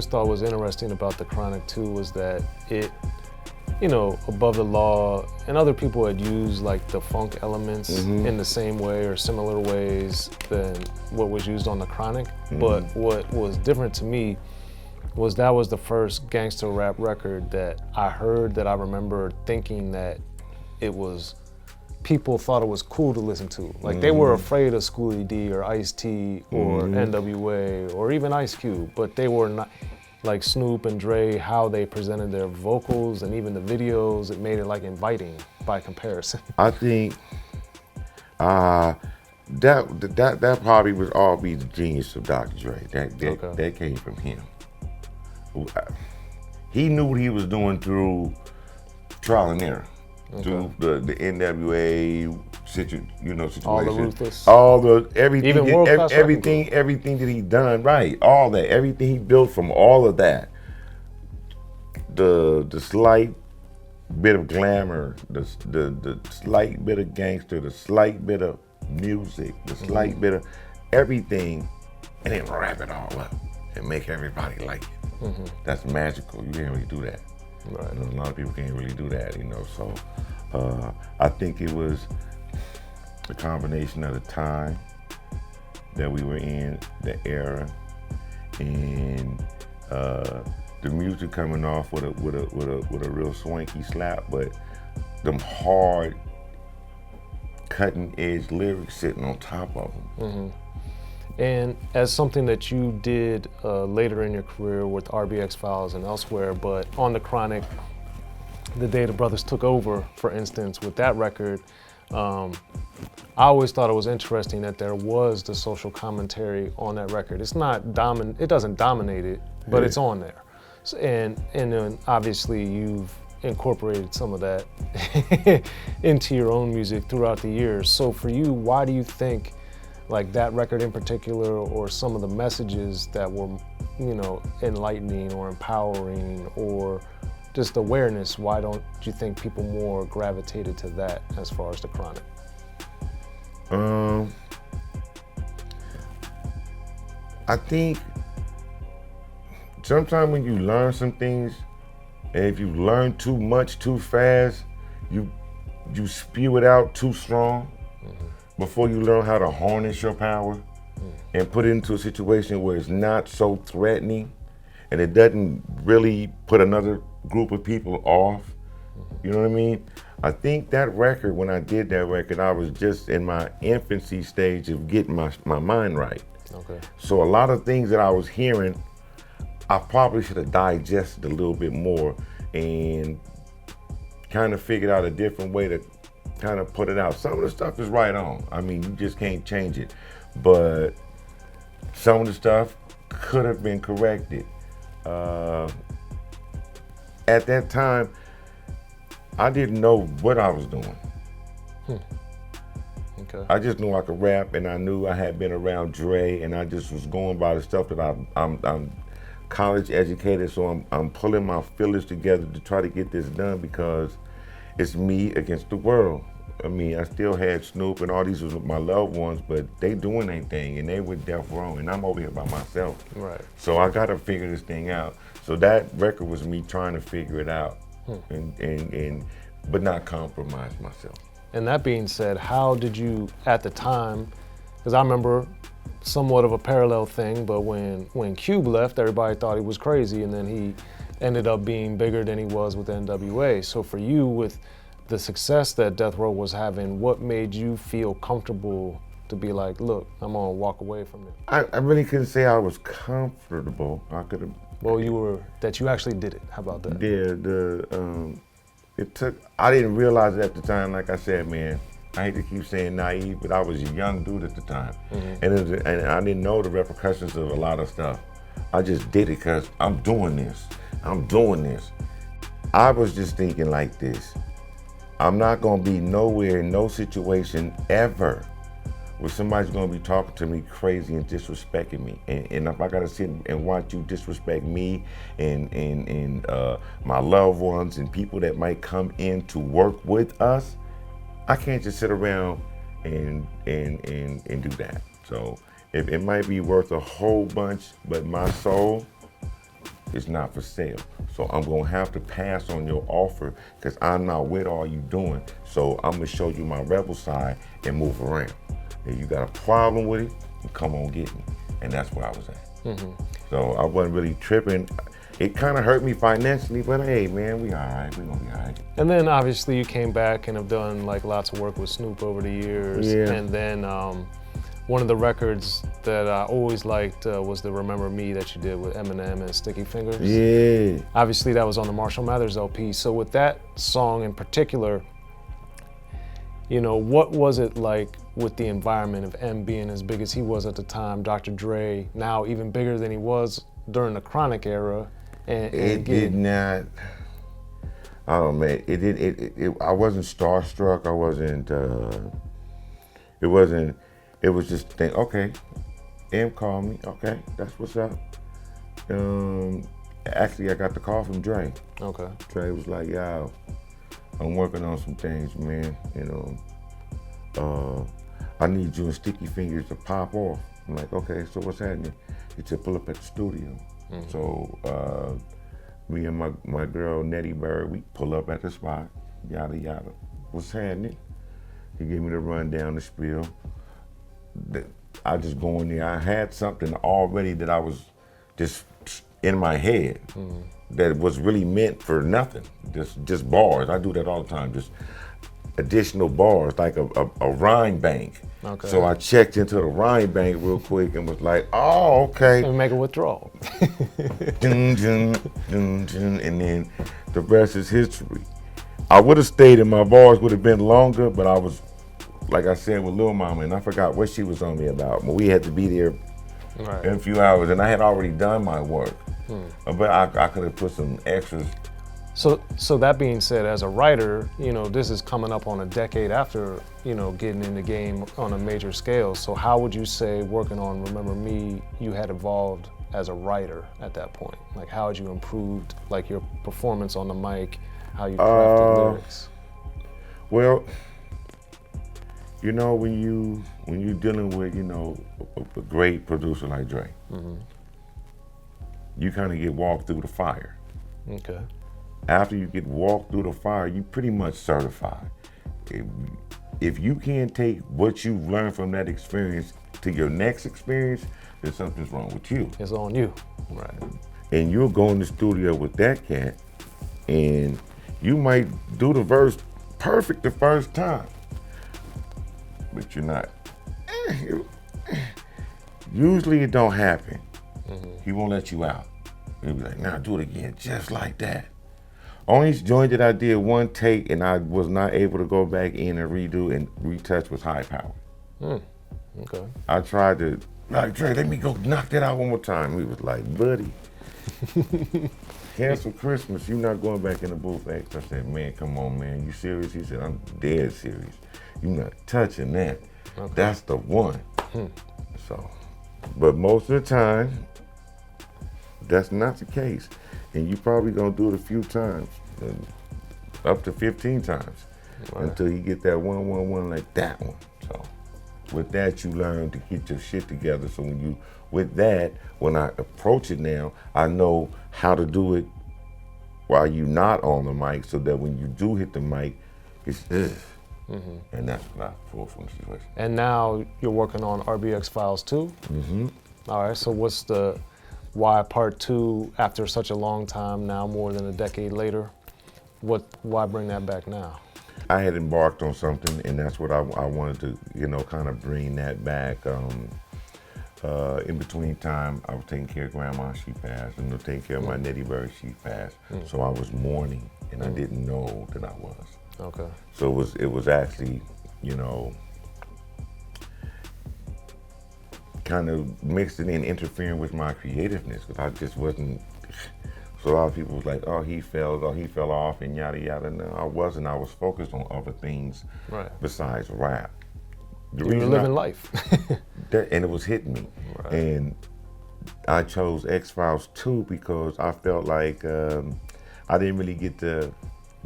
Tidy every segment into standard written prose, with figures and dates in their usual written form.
always thought was interesting about the Chronic too was that it, you know, Above the Law and other people had used like the funk elements in the same way or similar ways than what was used on the Chronic. But what was different to me was that was the first gangster rap record that I heard that I remember thinking that it was, people thought it was cool to listen to. Like they were afraid of Schoolie D or Ice-T or NWA or even Ice Cube, but they were not, like Snoop and Dre, how they presented their vocals and even the videos, it made it like inviting by comparison. I think that probably would all be the genius of Dr. Dre. That came from him. He knew what he was doing through trial and error, through the NWA situation, All the Ruthless, everything that he done, right? All that, everything he built from all of that. The slight bit of glamour, the slight bit of gangster, the slight bit of music, the slight bit of everything, and then wrap it all up and make everybody like it. That's magical. You can't really do that. Right. A lot of people can't really do that, you know. So I think it was a combination of the time that we were in, the era, and the music coming off with a real swanky slap, but them hard, cutting edge lyrics sitting on top of them. And as something that you did later in your career with RBX Files and elsewhere, but on the Chronic, the day the brothers took over, for instance, with that record, I always thought it was interesting that there was the social commentary on that record. It's not it doesn't dominate it, but it's on there. So, and then obviously you've incorporated some of that into your own music throughout the years. So for you, why do you think like that record in particular, or some of the messages that were, you know, enlightening or empowering or just awareness, why don't you think people more gravitated to that as far as the Chronic? I think sometimes when you learn some things, and if you learn too much too fast, you spew it out too strong before you learn how to harness your power and put it into a situation where it's not so threatening and it doesn't really put another group of people off. You know what I mean? I think that record, when I did that record, I was just in my infancy stage of getting my mind right. So a lot of things that I was hearing, I probably should have digested a little bit more and kind of figured out a different way to kind of put it out. Some of the stuff is right on. I mean, you just can't change it. But some of the stuff could have been corrected. At that time, I didn't know what I was doing. I just knew I could rap, and I knew I had been around Dre, and I just was going by the stuff that I'm college educated, so I'm pulling my feelers together to try to get this done because it's me against the world. I mean, I still had Snoop and all these was my loved ones, but they doing their thing, and they with Death Row, and I'm over here by myself. Right. So I got to figure this thing out. So that record was me trying to figure it out, but not compromise myself. And that being said, how did you, at the time, because I remember somewhat of a parallel thing, but when Cube left, everybody thought he was crazy, and then he ended up being bigger than he was with NWA. So for you, with the success that Death Row was having, what made you feel comfortable to be like, look, I'm gonna walk away from it? I really couldn't say I was comfortable. I could have. Well, you actually did it. How about that? Yeah, it took, I didn't realize it at the time, like I said, man, I hate to keep saying naive, but I was a young dude at the time. And I didn't know the repercussions of a lot of stuff. I just did it because I'm doing this. I was just thinking like this. I'm not gonna be nowhere in no situation ever where somebody's gonna be talking to me crazy and disrespecting me. And if I gotta sit and watch you disrespect me and my loved ones and people that might come in to work with us, I can't just sit around and do that. So it might be worth a whole bunch, but my soul, it's not for sale. So I'm gonna have to pass on your offer because I'm not with all you doing. So I'm gonna show you my rebel side and move around. If you got a problem with it, you come on get me. And that's where I was at. So I wasn't really tripping. It kind of hurt me financially, but hey, man, we all right. We gonna be all right. And then obviously you came back and have done like lots of work with Snoop over the years. Yeah. And then one of the records that I always liked was the Remember Me that you did with Eminem and Sticky Fingers. Yeah. Obviously that was on the Marshall Mathers LP. So with that song in particular, you know, what was it like with the environment of M being as big as he was at the time, Dr. Dre now even bigger than he was during the Chronic era? And It did not. I don't know, man. It I wasn't starstruck. I wasn't. It wasn't. It was just think. Okay, M called me. Okay, that's what's up. Actually, I got the call from Dre. Okay. Dre was like, "Yo, I'm working on some things, man. You know, I need you and Sticky Fingers to pop off." I'm like, "Okay, so what's happening?" He said, "Pull up at the studio." So me and my girl Nettie Bird, we pull up at the spot, yada yada. What's happening? He gave me the rundown, the spiel. I just go in there. I had something already that I was just in my head that was really meant for nothing. Just bars. I do that all the time. Just additional bars, like a rhyme bank. Okay. So I checked into the rhyme bank real quick and was like, oh, okay. And make a withdrawal. Dun, dun, dun, dun, and then the rest is history. I would have stayed and my bars would have been longer, but I was, like I said with Lil Mama, and I forgot what she was on me about. But we had to be there in a few hours, and I had already done my work. But I could have put some extras. So that being said, as a writer, you know, this is coming up on a decade after, you know, getting in the game on a major scale. So how would you say working on Remember Me, you had evolved as a writer at that point? Like how had you improved like your performance on the mic, how you crafted lyrics? Well, you know, when you're dealing with, you know, a great producer like Dre, you kind of get walked through the fire. Okay. After you get walked through the fire, you pretty much certified. If you can't take what you've learned from that experience to your next experience, then something's wrong with you. It's on you. Right. And you'll go in the studio with that cat, and you might do the verse perfect the first time, but you're not. Usually it don't happen. He won't let you out. He'll be like, nah, do it again, just like that. Only joint that I did one take and I was not able to go back in and redo and retouch was High Power. Okay. I tried to, like, Dre, let me go knock that out one more time. He was like, buddy, cancel Christmas, you're not going back in the booth X. I said, man, come on, man, you serious? He said, I'm dead serious. You're not touching that. Okay. That's the one. So, but most of the time, that's not the case. And you probably gonna do it a few times, up to 15 times, until you get that 1-1-1 like that one. So with that, you learn to get your shit together. So with that, when I approach it now, I know how to do it while you're not on the mic, so that when you do hit the mic, it's and that's what I pull from the situation. And now you're working on RBX Files 2? All right, so what's the why part 2 after such a long time now, more than a decade later? Why bring that back now? I had embarked on something, and that's what I wanted to, you know, kind of bring that back. In between time, I was taking care of Grandma, she passed, and taking care of my Nettie Bird, she passed. So I was mourning, and I didn't know that I was. Okay. So it was actually, you know, kind of mixing in, interfering with my creativeness, because I just wasn't. So a lot of people was like, oh, he fell off, and yada yada. No, I wasn't. I was focused on other things besides rap. You were living life. And it was hitting me. Right. And I chose X-Files 2 because I felt like I didn't really get to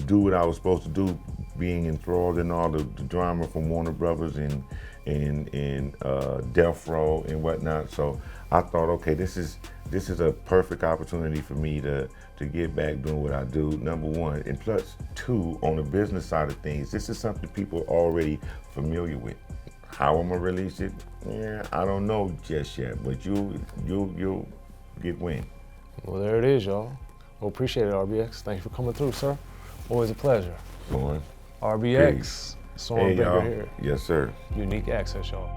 do what I was supposed to do being enthralled in all the drama from Warner Brothers and Death Row and whatnot. So I thought, okay, this is a perfect opportunity for me to get back doing what I do, number one. And plus two, on the business side of things, this is something people are already familiar with. How I'm gonna release it? Yeah, I don't know just yet, but you'll get wind. Well, there it is, y'all. Well, appreciate it, RBX. Thank you for coming through, sir. Always a pleasure. Soren. RBX, Soren Baker here. Yes, sir. Unique access, y'all.